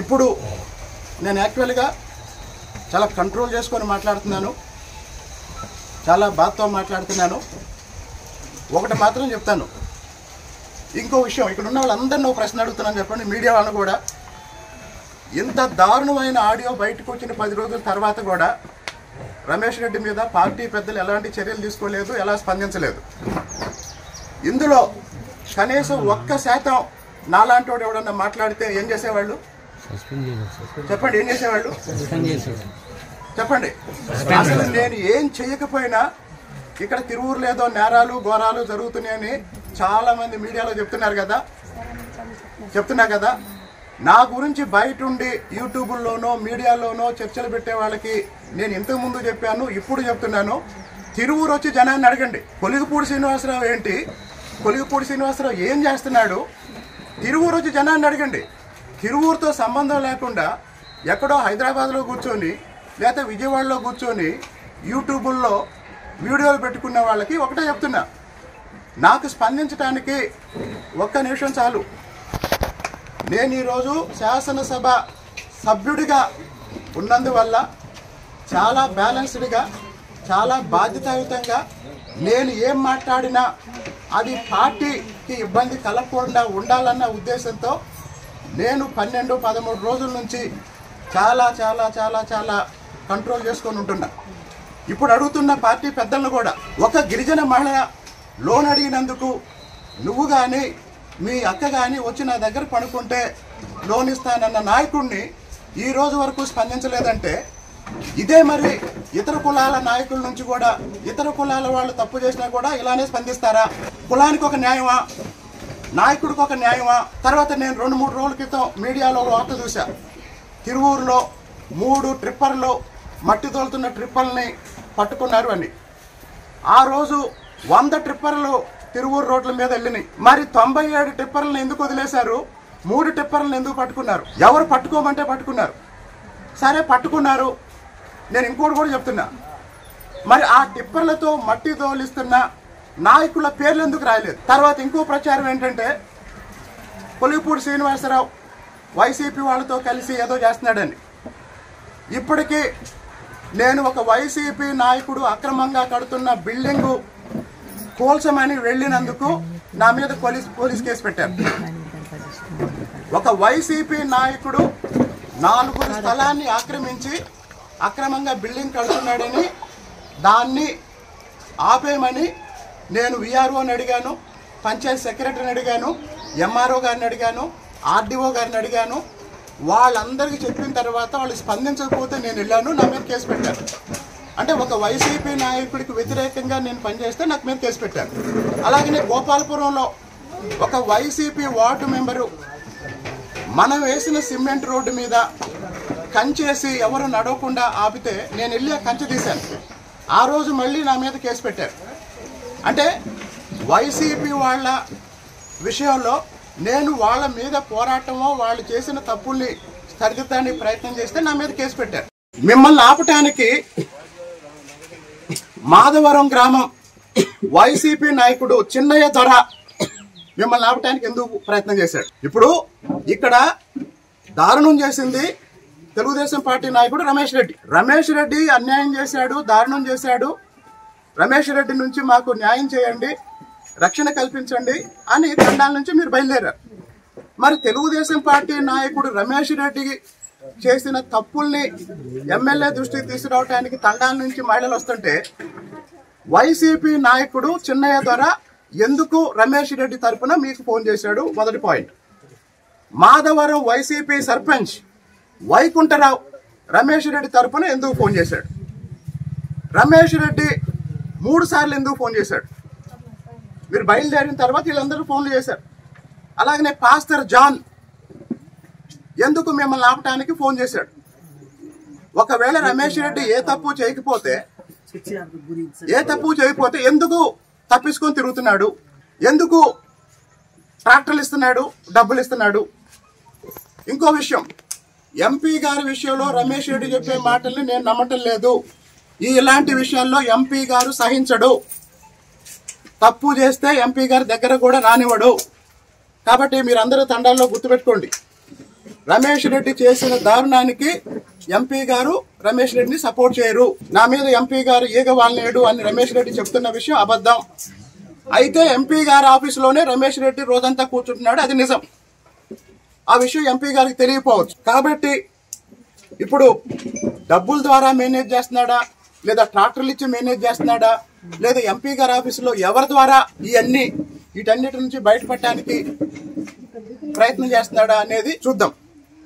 ఇప్పుడు నేను యాక్చువల్గా చాలా కంట్రోల్ చేసుకొని మాట్లాడుతున్నాను, చాలా బాధతో మాట్లాడుతున్నాను. ఒకటి మాత్రం చెప్తాను, ఇంకో విషయం, ఇక్కడ ఉన్న వాళ్ళందరినీ ఒక ప్రశ్న అడుగుతున్నాను చెప్పండి, మీడియా వాళ్ళని కూడా. ఇంత దారుణమైన ఆడియో బయటకు వచ్చిన 10 రోజుల తర్వాత కూడా రమేష్ రెడ్డి మీద పార్టీ పెద్దలు ఎలాంటి చర్యలు తీసుకోలేదు, ఎలా స్పందించలేదు. ఇందులో కనీసం 1% నాలాంటి వాడు ఎవడన్నా మాట్లాడితే ఏం చేసేవాళ్ళు చెప్పండి, ఏం చేసేవాళ్ళు చెప్పండి. అసలు నేను ఏం చేయకపోయినా ఇక్కడ తిరువూరులో ఏదో నేరాలు ఘోరాలు జరుగుతున్నాయని చాలా మంది మీడియాలో చెప్తున్నారు కదా. నా గురించి బయట ఉండి యూట్యూబ్లోనో మీడియాలోనో చర్చలు పెట్టే వాళ్ళకి నేను ఇంతకు ముందు చెప్పాను, ఇప్పుడు చెప్తున్నాను. తిరువూరు వచ్చి జనాన్ని అడగండి, కొలిగిపూడి శ్రీనివాసరావు ఏంటి, కొలిగిపూడి శ్రీనివాసరావు ఏం చేస్తున్నాడు, తిరువూరు వచ్చి జనాన్ని అడగండి. తిరువూరుతో సంబంధం లేకుండా ఎక్కడో హైదరాబాద్లో కూర్చొని లేకపోతే విజయవాడలో కూర్చొని యూట్యూబుల్లో వీడియోలు పెట్టుకున్న వాళ్ళకి ఒకటే చెప్తున్నా, నాకు స్పందించడానికి 1 నిమిషం చాలు. నేను ఈరోజు శాసనసభ సభ్యుడిగా ఉన్నందువల్ల చాలా బ్యాలెన్స్డ్గా, చాలా బాధ్యతాయుతంగా నేను ఏం మాట్లాడినా అది పార్టీకి ఇబ్బంది కలగకుండా ఉండాలన్న ఉద్దేశంతో నేను 12-13 రోజుల నుంచి చాలా చాలా చాలా చాలా కంట్రోల్ చేసుకొని ఉంటున్నా. ఇప్పుడు అడుగుతున్న పార్టీ పెద్దలను కూడా, ఒక గిరిజన మహిళ లోన్ అడిగినందుకు నువ్వు కానీ మీ అక్క కానీ వచ్చి నా దగ్గర పడుకుంటే లోన్ ఇస్తానన్న నాయకుడిని ఈ రోజు వరకు స్పందించలేదంటే, ఇదే మరి ఇతర కులాల నాయకుల నుంచి కూడా ఇతర కులాల వాళ్ళు తప్పు చేసినా కూడా ఇలానే స్పందిస్తారా? కులానికి ఒక న్యాయమా, నాయకుడికి ఒక న్యాయమా? తర్వాత నేను 2-3 రోజుల క్రితం మీడియాలో వార్త చూసా, తిరువూరులో 3 ట్రిప్పర్లు మట్టి తోలుతున్న ట్రిప్పర్ని పట్టుకున్నారు అని. ఆ రోజు 100 ట్రిప్పర్లు తిరువూరు రోడ్ల మీద వెళ్ళినాయి. మరి 97 ట్రిప్పర్లను ఎందుకు వదిలేశారు? 3 ట్రిప్పర్లను ఎందుకు పట్టుకున్నారు? ఎవరు పట్టుకోమంటే పట్టుకున్నారు. సరే పట్టుకున్నారు. నేను ఇంకోటి కూడా చెప్తున్నా, మరి ఆ టిప్పర్లతో మట్టి తోలిస్తున్న నాయకుల పేర్లు ఎందుకు రాయలేదు? తర్వాత ఇంకో ప్రచారం ఏంటంటే, కొలిగిపూడి శ్రీనివాసరావు వైసీపీ వాళ్ళతో కలిసి ఏదో చేస్తున్నాడని. ఇప్పటికీ నేను ఒక వైసీపీ నాయకుడు అక్రమంగా కడుతున్న బిల్డింగు కోల్చమని వెళ్ళినందుకు నా మీద పోలీస్ కేసు పెట్టారు. ఒక వైసీపీ నాయకుడు 4 స్థలాన్ని ఆక్రమించి అక్రమంగా బిల్డింగ్ కడుతున్నాడని దాన్ని ఆపేయమని నేను విఆర్ఓని అడిగాను, పంచాయతీ సెక్రటరీని అడిగాను, ఎంఆర్ఓ గారిని అడిగాను, ఆర్డీఓ గారిని అడిగాను. వాళ్ళందరికీ చెప్పిన తర్వాత వాళ్ళు స్పందించకపోతే నేను వెళ్ళాను, నా మీద కేసు పెట్టారు. అంటే ఒక వైసీపీ నాయకుడికి వ్యతిరేకంగా నేను పనిచేస్తే నాకు మీద కేసు పెట్టారు. అలాగనే గోపాలపురంలో ఒక వైసీపీ వార్డు మెంబరు మనం వేసిన సిమెంట్ రోడ్డు మీద కంచేసి ఎవరు నడవకుండా ఆపితే నేను వెళ్ళి ఆ కంచె తీశాను. ఆ రోజు మళ్ళీ నా మీద కేసు పెట్టారు. అంటే వైసీపీ వాళ్ళ విషయంలో నేను వాళ్ళ మీద పోరాటమో వాళ్ళు చేసిన తప్పుల్ని సరిదిద్దడానికి ప్రయత్నం చేస్తే నా మీద కేసు పెట్టారు. మిమ్మల్ని ఆపటానికి మాధవరం గ్రామం వైసీపీ నాయకుడు చిన్నయ్య దొర మిమ్మల్ని ఆపటానికి ఎందుకు ప్రయత్నం చేశాడు? ఇప్పుడు ఇక్కడ దారుణం చేసింది తెలుగుదేశం పార్టీ నాయకుడు రమేష్ రెడ్డి. రమేష్ రెడ్డి అన్యాయం చేశాడు, దారుణం చేశాడు. రమేష్ రెడ్డి నుంచి మాకు న్యాయం చేయండి, రక్షణ కల్పించండి అని తండాల నుంచి మీరు బయలుదేరారు. మరి తెలుగుదేశం పార్టీ నాయకుడు రమేష్ రెడ్డి చేసిన తప్పుల్ని ఎమ్మెల్యే దృష్టికి తీసుకురావడానికి తండాల నుంచి మహిళలు వస్తుంటే వైసీపీ నాయకుడు చిన్నయ్య ద్వారా ఎందుకు రమేష్ రెడ్డి తరఫున మీకు ఫోన్ చేశాడు? మొదటి పాయింట్. మాధవరం వైసీపీ సర్పంచ్ వైకుంఠరావు రమేష్ రెడ్డి తరఫున ఎందుకు ఫోన్ చేశాడు? రమేష్ రెడ్డి 3 సార్లు ఎందుకు ఫోన్ చేశాడు? మీరు బయలుదేరిన తర్వాత వీళ్ళందరూ ఫోన్లు చేశారు. అలాగనే పాస్టర్ జాన్ ఎందుకు మిమ్మల్ని ఆపటానికి ఫోన్ చేశాడు? ఒకవేళ రమేష్ రెడ్డి ఏ తప్పు చేయకపోతే ఎందుకు తప్పించుకొని తిరుగుతున్నాడు? ఎందుకు ట్రాక్టర్లు ఇస్తున్నాడు, డబ్బులు ఇస్తున్నాడు? ఇంకో విషయం, ఎంపీ గారి విషయంలో రమేష్ రెడ్డి చెప్పే మాటల్ని నేను నమ్మటం లేదు. ఇలాంటి విషయాల్లో ఎంపీ గారు సహించడు. తప్పు చేస్తే ఎంపీ గారి దగ్గర కూడా రానివ్వడు. కాబట్టి మీరందరూ తండాల్లో గుర్తుపెట్టుకోండి. రమేష్ రెడ్డి చేసిన దారుణానికి ఎంపీ గారు రమేష్ రెడ్డిని సపోర్ట్ చేయరు. నా మీద ఎంపీ గారు ఈగ వాల్నేడు అని రమేష్ రెడ్డి చెప్తున్న విషయం అబద్ధం. అయితే ఎంపీ గారి ఆఫీసులోనే రమేష్ రెడ్డి రోజంతా కూర్చుంటున్నాడు, అది నిజం. ఆ విషయం ఎంపీ గారికి తెలియకపోవచ్చు. కాబట్టి ఇప్పుడు డబ్బుల ద్వారా మేనేజ్ చేస్తున్నాడా, లేదా ట్రాక్టర్లు ఇచ్చి మేనేజ్ చేస్తున్నాడా, లేదా ఎంపీ గారి ఆఫీసులో ఎవరి ద్వారా వీటన్నిటి నుంచి బయటపడటానికి ప్రయత్నం చేస్తున్నాడా అనేది చూద్దాం.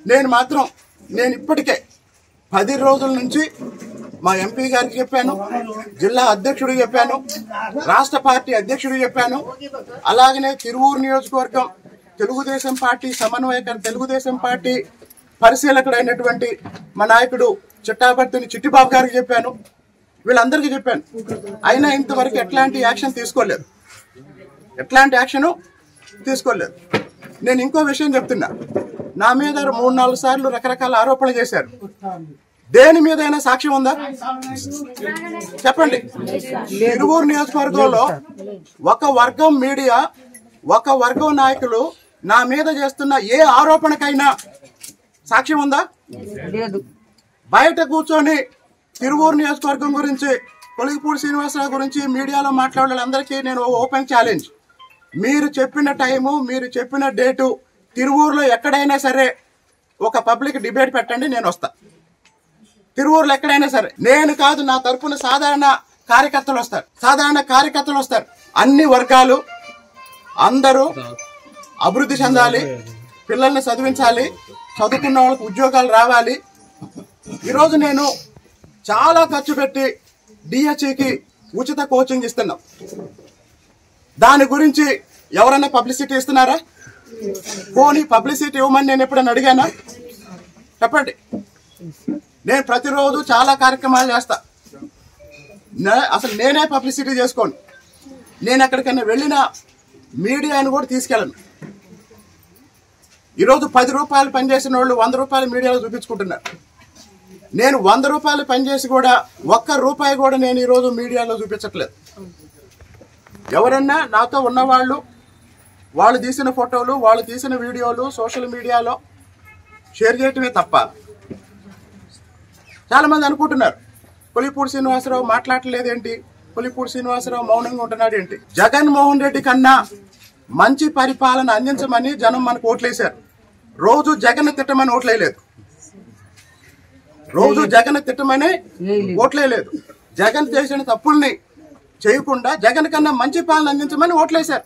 నేను ఇప్పటికే 10 రోజుల నుంచి మా ఎంపీ గారికి చెప్పాను, జిల్లా అధ్యక్షుడికి చెప్పాను, రాష్ట్ర పార్టీ అధ్యక్షుడికి చెప్పాను. అలాగనే తిరువూరు నియోజకవర్గం తెలుగుదేశం పార్టీ సమన్వయకర్, తెలుగుదేశం పార్టీ పరిశీలకుడైనటువంటి మా నాయకుడు చిట్టాపర్తిని చిట్టిబాబు గారికి చెప్పాను. వీళ్ళందరికీ చెప్పాను. అయినా ఇంతవరకు ఎట్లాంటి యాక్షన్ తీసుకోలేదు. నేను ఇంకో విషయం చెప్తున్నా. నా మీద 3-4 సార్లు రకరకాల ఆరోపణలు చేశారు. దేని మీదైనా సాక్ష్యం ఉందా చెప్పండి. తిరువూరు నియోజకవర్గంలో ఒక వర్గం మీడియా, ఒక వర్గం నాయకులు నా మీద చేస్తున్న ఏ ఆరోపణకైనా సాక్ష్యం ఉందా? బయట కూర్చొని తిరువూరు నియోజకవర్గం గురించి, కొలిగిపూడి శ్రీనివాసరావు గురించి మీడియాలో మాట్లాడే వాళ్ళందరికీ నేను ఓపెన్ ఛాలెంజ్. మీరు చెప్పిన టైము, మీరు చెప్పిన డేటు తిరువూరులో ఎక్కడైనా సరే ఒక పబ్లిక్ డిబేట్ పెట్టండి, నేను వస్తా. తిరువూరులో ఎక్కడైనా సరే. నేను కాదు, నా తరఫున సాధారణ కార్యకర్తలు వస్తారు. అన్ని వర్గాలు అందరూ అభివృద్ధి చెందాలి, పిల్లల్ని చదివించాలి, చదువుకున్న వాళ్ళకి ఉద్యోగాలు రావాలి. ఈరోజు నేను చాలా ఖర్చు పెట్టి డిహెచ్ఈకి ఉచిత కోచింగ్ ఇస్తున్నాం. దాని గురించి ఎవరైనా పబ్లిసిటీ ఇస్తున్నారా? పోనీ పబ్లిసిటీ ఇవ్వమని నేను ఎప్పుడైనా అడిగానా? చెప్పండి. నేను ప్రతిరోజు చాలా కార్యక్రమాలు చేస్తా. అసలు నేనే పబ్లిసిటీ చేసుకోను. నేను ఎక్కడికైనా వెళ్ళిన మీడియాను కూడా తీసుకెళ్ళను. ఈరోజు 10 రూపాయలు పనిచేసిన వాళ్ళు 100 రూపాయలు మీడియాలో చూపించుకుంటున్నారు. నేను 100 రూపాయలు పనిచేసి కూడా ₹1 కూడా నేను ఈరోజు మీడియాలో చూపించట్లేదు. ఎవరన్నా నాతో ఉన్నవాళ్ళు, వాళ్ళు తీసిన ఫోటోలు, వాళ్ళు తీసిన వీడియోలు సోషల్ మీడియాలో షేర్ చేయటమే తప్ప. చాలా మంది అనుకుంటున్నారు కొలిగిపూడి శ్రీనివాసరావు మాట్లాడలేదేంటి, కొలిగిపూడి శ్రీనివాసరావు మౌనంగా ఉంటున్నాడు ఏంటి. జగన్మోహన్ రెడ్డి కన్నా మంచి పరిపాలన అందించమని జనం మనకు ఓట్లేశారు. రోజు జగన్ తిట్టమని ఓట్లేయలేదు. జగన్ చేసిన తప్పుల్ని చేయకుండా జగన్ కన్నా మంచి పాలన అందించమని ఓట్లేశారు.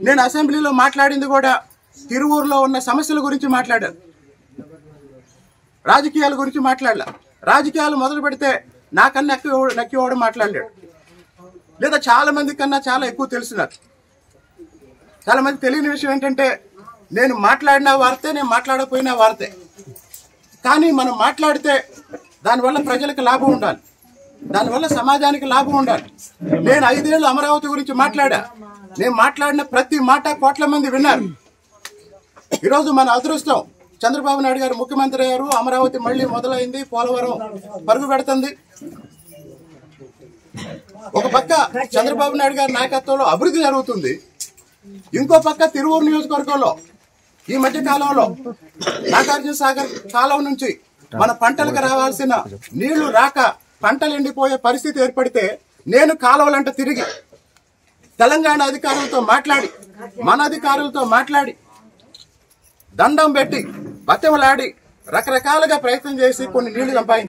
నేను అసెంబ్లీలో మాట్లాడింది కూడా తిరువూరులో ఉన్న సమస్యల గురించి మాట్లాడాను, రాజకీయాల గురించి మాట్లాడలే. రాజకీయాలు మొదలు పెడితే నాకన్నా నక్కివాడు మాట్లాడలేడు, లేదా చాలా మంది కన్నా చాలా ఎక్కువ తెలిసినారు. చాలా మంది తెలియని విషయం ఏంటంటే, నేను మాట్లాడిన వార్తే, నేను మాట్లాడకపోయినా వార్తే. కానీ మనం మాట్లాడితే దానివల్ల ప్రజలకు లాభం ఉండాలి, దానివల్ల సమాజానికి లాభం ఉండాలి. నేను 5 ఏళ్ళు అమరావతి గురించి మాట్లాడా. నేను మాట్లాడిన ప్రతి మాట కోట్ల మంది విన్నారు. ఈరోజు మన అదృష్టం, చంద్రబాబు నాయుడు గారు ముఖ్యమంత్రి అయ్యారు, అమరావతి మళ్లీ మొదలైంది, పోలవరం పరుగు పెడుతుంది. ఒక పక్క చంద్రబాబు నాయుడు గారి నాయకత్వంలో అభివృద్ధి జరుగుతుంది, ఇంకో పక్క తిరువూరు నియోజకవర్గంలో ఈ మధ్య కాలంలో నాగార్జున సాగర్ కాలం నుంచి మన పంటలకు రావాల్సిన నీళ్లు రాక పంటలు ఎండిపోయే పరిస్థితి ఏర్పడితే, నేను కాలువలంట తిరిగి తెలంగాణ అధికారులతో మాట్లాడి, మన అధికారులతో మాట్లాడి, దండం పెట్టి బతిమలాడి రకరకాలుగా ప్రయత్నం చేసి కొన్ని నీళ్లు సంపాదించారు.